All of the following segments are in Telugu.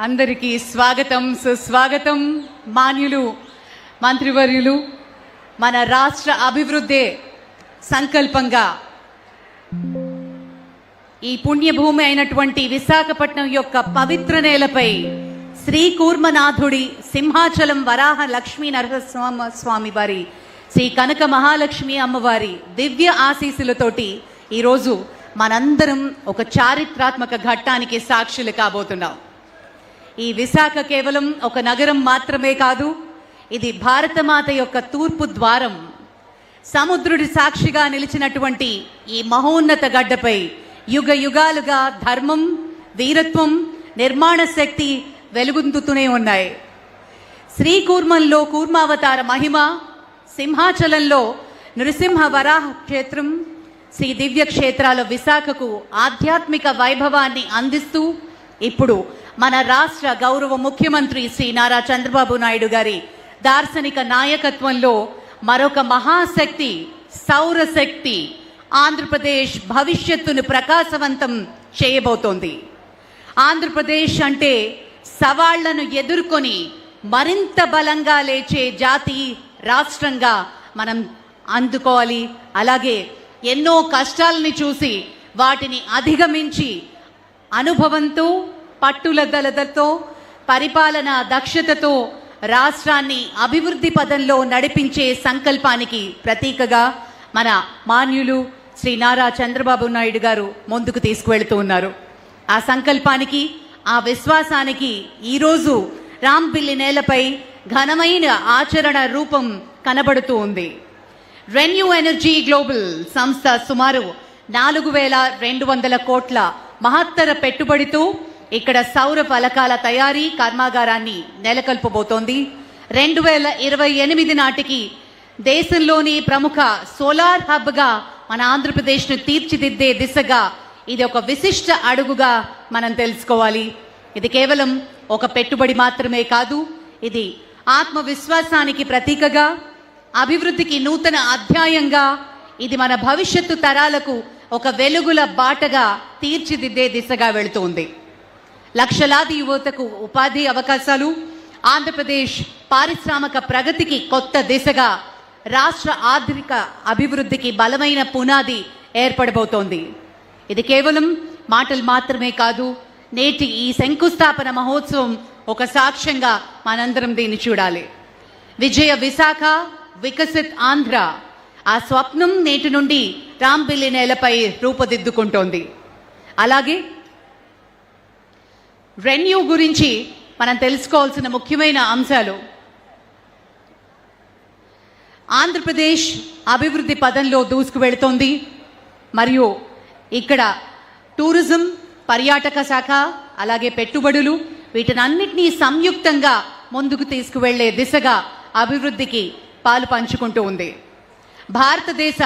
అందరికీ స్వాగతం సుస్వాగతం. మాన్యులు మంత్రివర్యులు, మన రాష్ట్ర అభివృద్ధి సంకల్పంగా ఈ పుణ్యభూమి అయినటువంటి విశాఖపట్నం యొక్క పవిత్ర నేలపై శ్రీ కూర్మనాథుడి సింహాచలం వరాహ లక్ష్మీ నరసింహస్వామి వారి శ్రీ కనక మహాలక్ష్మి అమ్మవారి దివ్య ఆశీస్సులతోటి ఈరోజు మనందరం ఒక చారిత్రాత్మక ఘట్టానికి సాక్షులు కాబోతున్నాం. ఈ విశాఖ కేవలం ఒక నగరం మాత్రమే కాదు, ఇది భారతమాత యొక్క తూర్పు ద్వారం. సముద్రుడి సాక్షిగా నిలిచినటువంటి ఈ మహోన్నత గడ్డపై యుగ యుగాలుగా ధర్మం, వీరత్వం, నిర్మాణ శక్తి వెలుగొందుతూనే ఉన్నాయి. శ్రీకూర్మంలో కూర్మావతార మహిమ, సింహాచలంలో నృసింహ వరాహ క్షేత్రం, శ్రీ దివ్య క్షేత్రాల విశాఖకు ఆధ్యాత్మిక వైభవాన్ని అందిస్తూ ఇప్పుడు మన రాష్ట్ర గౌరవ ముఖ్యమంత్రి శ్రీ నారా చంద్రబాబు నాయుడు గారి దార్శనిక నాయకత్వంలో మరొక మహాశక్తి సౌరశక్తి ఆంధ్రప్రదేశ్ భవిష్యత్తును ప్రకాశవంతం చేయబోతోంది. ఆంధ్రప్రదేశ్ అంటే సవాళ్లను ఎదుర్కొని మరింత బలంగా లేచే జాతి రాష్ట్రంగా మనం అందుకోవాలి. అలాగే ఎన్నో కష్టాలని చూసి వాటిని అధిగమించి అనుభవంతో, పట్టుదలతో, పరిపాలన దక్షతతో రాష్ట్రాన్ని అభివృద్ధి పదంలో నడిపించే సంకల్పానికి ప్రతీకగా మన మాన్యులు శ్రీ నారా చంద్రబాబు నాయుడు గారు ముందుకు తీసుకువెళ్తూ ఉన్నారు. ఆ సంకల్పానికి, ఆ విశ్వాసానికి ఈరోజు రాంపిల్లి నేలపై ఘనమైన ఆచరణ రూపం కనబడుతూ ఉంది. రెన్యూ ఎనర్జీ గ్లోబల్ సంస్థ సుమారు 4,200 కోట్ల మహత్తర పెట్టుబడితో ఇక్కడ సౌర ఫలకాల తయారీ కర్మాగారాన్ని నెలకొల్పబోతోంది. 2028 నాటికి దేశంలోని ప్రముఖ సోలార్ హబ్గా మన ఆంధ్రప్రదేశ్ను తీర్చిదిద్దే దిశగా ఇది ఒక విశిష్ట అడుగుగా మనం తెలుసుకోవాలి. ఇది కేవలం ఒక పెట్టుబడి మాత్రమే కాదు, ఇది ఆత్మవిశ్వాసానికి ప్రతీకగా, అభివృద్ధికి నూతన అధ్యాయంగా, ఇది మన భవిష్యత్తు తరాలకు ఒక వెలుగుల బాటగా తీర్చిదిద్దే దిశగా వెళుతుంది. లక్షలాది యువతకు ఉపాధి అవకాశాలు, ఆంధ్రప్రదేశ్ పారిశ్రామిక ప్రగతికి కొత్త దిశగా, రాష్ట్ర ఆర్థిక అభివృద్ధికి బలమైన పునాది ఏర్పడబోతోంది. ఇది కేవలం మాటలు మాత్రమే కాదు, నేటి ఈ శంకుస్థాపన మహోత్సవం ఒక సాక్ష్యంగా మనందరం దీన్ని చూడాలి. విజయ విశాఖ, వికసిత్ ఆంధ్ర, ఆ స్వప్నం నేటి నుండి రాంపిల్లి నేలపై రూపుదిద్దుకుంటోంది. అలాగే రెన్యూ గురించి మనం తెలుసుకోవాల్సిన ముఖ్యమైన అంశాలు. ఆంధ్రప్రదేశ్ అభివృద్ధి పదంలో దూసుకు వెళుతోంది. మరియు ఇక్కడ టూరిజం, పర్యాటక శాఖ, అలాగే పెట్టుబడులు, వీటినన్నిటినీ సంయుక్తంగా ముందుకు తీసుకువెళ్లే దిశగా అభివృద్ధికి పాలు పంచుకుంటూ ఉంది. భారతదేశ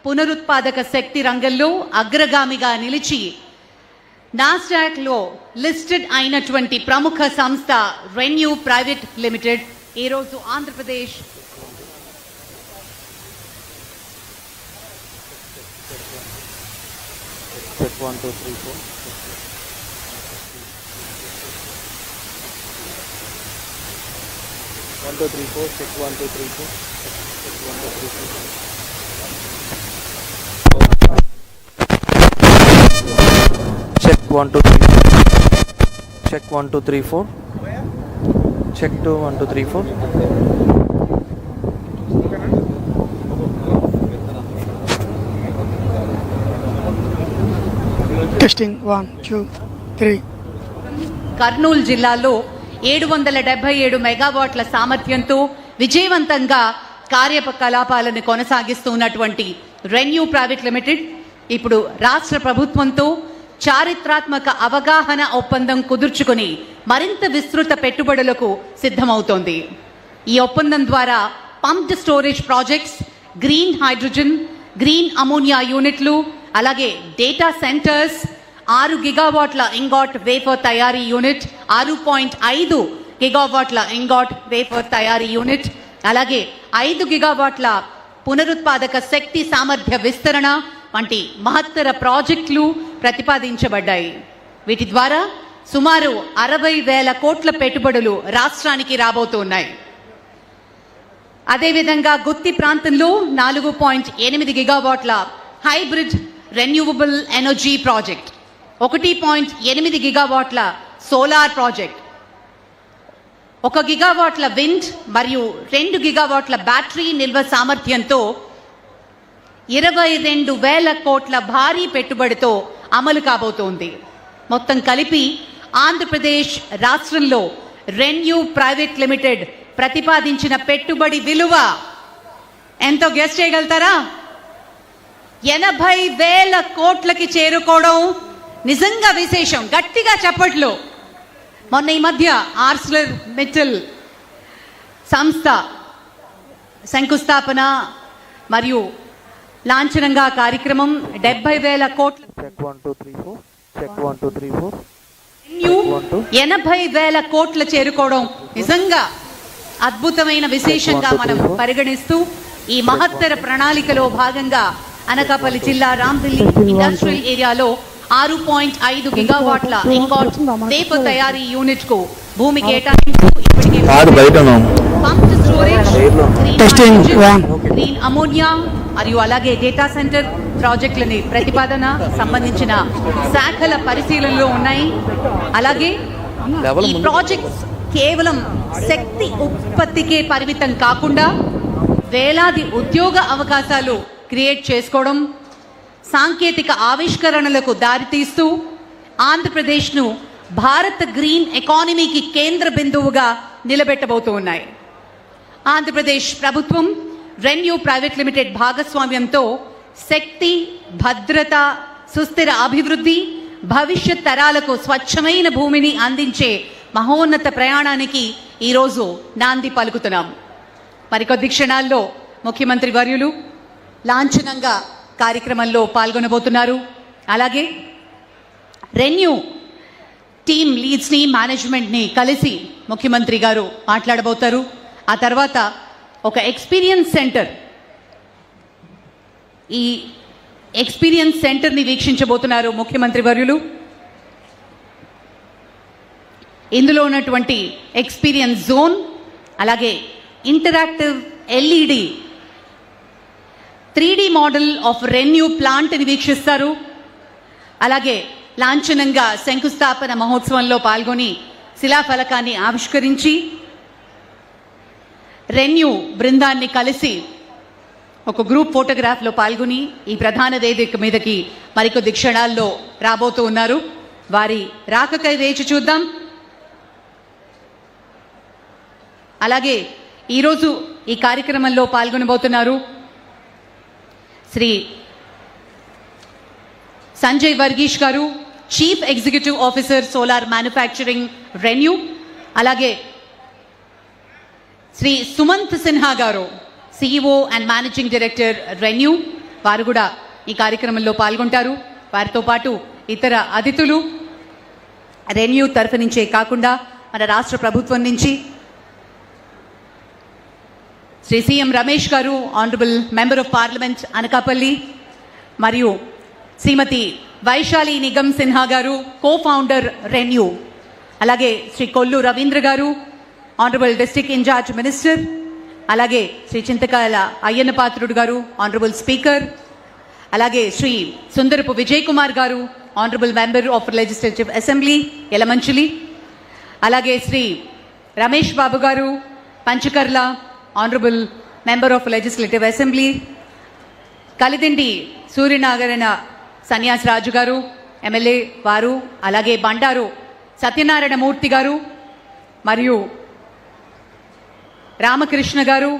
పునరుత్పాదక శక్తి రంగంలో అగ్రగామిగా నిలిచి నాస్డాక్లో లిస్టెడ్ అయినటువంటి ప్రముఖ సంస్థ రెన్యూ ప్రైవేట్ లిమిటెడ్ ఈరోజు Andhra Pradesh Check 1 2 3 check 1 2 3 4 check 2 1 2 3 4 testing 1 2 3. Kurnool జిల్లాలో 777 మెగావాట్ల సామర్థ్యంతో విజయవంతంగా కార్యకలాపాలను కొనసాగిస్తున్నటువంటి రెన్యూ ప్రైవేట్ లిమిటెడ్ ఇప్పుడు రాష్ట్ర ప్రభుత్వంతో చారిత్రాత్మక అవగాహన ఒప్పందం కుదుర్చుకుని మరింత విస్తృత పెట్టుబడులకు సిద్ధమవుతోంది. ఈ ఒప్పందం ద్వారా pumped storage projects, green hydrogen, green ammonia యూనిట్లు, అలాగే డేటా సెంటర్స్, 6 గిగావాట్ల ఇంగాట్ వేఫర్ తయారీ యూనిట్, 6.5 గిగావాట్ల ఇంగాట్ వేఫర్ తయారీ యూనిట్, అలాగే 5 గిగావాట్ల పునరుత్పాదక శక్తి సామర్థ్య విస్తరణ వంటి మహత్తర ప్రాజెక్టులు ప్రతిపాదించబడ్డాయి. వీటి ద్వారా సుమారు 60,000 కోట్ల పెట్టుబడులు రాష్ట్రానికి రాబోతున్నాయి. అదేవిధంగా గుత్తి ప్రాంతంలో 4.8 గిగావాట్ల హైబ్రిడ్ రెన్యూవబుల్ ఎనర్జీ ప్రాజెక్ట్, 1.8 గిగావాట్ల సోలార్ ప్రాజెక్ట్, 1 గిగావాట్ల విండ్ మరియు 2 గిగావాట్ల బ్యాటరీ నిల్వ సామర్థ్యంతో 22,000 కోట్ల భారీ పెట్టుబడితో అమలు కాబోతోంది. మొత్తం కలిపి ఆంధ్రప్రదేశ్ రాష్ట్రంలో రెన్యూ ప్రైవేట్ లిమిటెడ్ ప్రతిపాదించిన పెట్టుబడి విలువ ఎంతో గెస్ చేయగలుగుతారా? 80,000 కోట్లకి చేరుకోవడం నిజంగా విశేషం. గట్టిగా చప్పట్లు. మొన్న ఈ మధ్య ఆర్సిలర్ మిట్టల్ సంస్థ శంకుస్థాపన మరియు లాంఛనంగా కార్యక్రమం 70,000 కోట్ల చెక్ 1 2 3 4 చెక్ 1 2 3 4 80,000 కోట్ల చేరుకోవడం నిజంగా అద్భుతమైన విశేషంగా మనం పరిగణిస్తూ ఈ మహత్తర ప్రణాళికలో భాగంగా అనకాపల్లి జిల్లా రాంపల్లి ఇండస్ట్రియల్ ఏరియాలో 6.5 గిగావాట్ల ఇంపార్ట్ టేప్ తయారీ యూనిట్ కు భూమి కేటాయింపు ఇప్పటికే pumped storage, Testing one. Green ammonia మరియు అలాగే డేటా సెంటర్ ప్రాజెక్టులని ప్రతిపాదన సంబంధించిన శాఖల పరిశీలనలో ఉన్నాయి. అలాగే ఈ ప్రాజెక్ట్స్ కేవలం శక్తి ఉత్పత్తికే పరిమితం కాకుండా వేలాది ఉద్యోగ అవకాశాలు క్రియేట్ చేసుకోవడం, సాంకేతిక ఆవిష్కరణలకు దారితీస్తూ ఆంధ్రప్రదేశ్ను భారత్ గ్రీన్ ఎకానమీకి కేంద్ర బిందువుగా నిలబెట్టబోతూ ఉన్నాయి. ఆంధ్రప్రదేశ్ ప్రభుత్వం రెన్యూ ప్రైవేట్ లిమిటెడ్ భాగస్వామ్యంతో శక్తి, భద్రత, సుస్థిర అభివృద్ధి, భవిష్యత్ తరాలకు స్వచ్ఛమైన భూమిని అందించే మహోన్నత ప్రయాణానికి ఈరోజు నాంది పలుకుతున్నాం. మరికొద్ది క్షణాల్లో ముఖ్యమంత్రి వర్యులు లాంఛనంగా కార్యక్రమంలో పాల్గొనబోతున్నారు. అలాగే రెన్యూ టీమ్ లీడ్స్ని, మేనేజ్మెంట్ని కలిసి ముఖ్యమంత్రి గారు మాట్లాడబోతారు. ఆ తర్వాత ఒక ఎక్స్పీరియన్స్ సెంటర్, ఈ ఎక్స్పీరియన్స్ సెంటర్ని వీక్షించబోతున్నారు ముఖ్యమంత్రి వర్యులు. ఇందులో ఉన్నటువంటి ఎక్స్పీరియన్స్ జోన్, అలాగే interactive LED 3D model of renew ప్లాంట్ని వీక్షిస్తారు. అలాగే లాంఛనంగా శంకుస్థాపన మహోత్సవంలో పాల్గొని శిలాఫలకాన్ని ఆవిష్కరించి రెన్యూ బృందాన్ని కలిసి ఒక గ్రూప్ ఫోటోగ్రాఫ్లో పాల్గొని ఈ ప్రధాన వేదిక మీదకి మరికొద్ది క్షణాల్లో రాబోతూ ఉన్నారు. వారి రాకకై వేచి చూద్దాం. అలాగే ఈరోజు ఈ కార్యక్రమంలో పాల్గొనబోతున్నారు శ్రీ సంజయ్ వర్గీష్ గారు, chief executive officer solar manufacturing renew. అలాగే శ్రీ సుమంత్ సిన్హా గారు, CEO and managing director renew. వారు కూడా ఈ కార్యక్రమంలో పాల్గొంటారు. వారితో పాటు ఇతర అతిథులు రెన్యూ తరఫు నుంచే కాకుండా మన రాష్ట్ర ప్రభుత్వం నుంచి శ్రీ సిఎం రమేష్ గారు, honourable member of parliament Anakapalli, మరియు శ్రీమతి వైశాలి నిగమ్ సిన్హా గారు, కో ఫౌండర్ రెన్యూ. అలాగే శ్రీ కొల్లు రవీంద్ర గారు, ఆనరబుల్ డిస్ట్రిక్ట్ ఇన్ఛార్జ్ మినిస్టర్. అలాగే శ్రీ చింతకాయల అయ్యన్న పాత్రుడు గారు, ఆనరబుల్ స్పీకర్. అలాగే Shri Sundarapu Vijay Kumar garu, honourable member of legislative assembly Yalamanchili. అలాగే Shri Ramesh Babu garu, Panchakarla, honourable member of legislative assembly. Kalidindi Suryanarayana Sanyas Raju garu, MLA వారు. అలాగే బండారు సత్యనారాయణ మూర్తి గారు మరియు రామకృష్ణ గారు,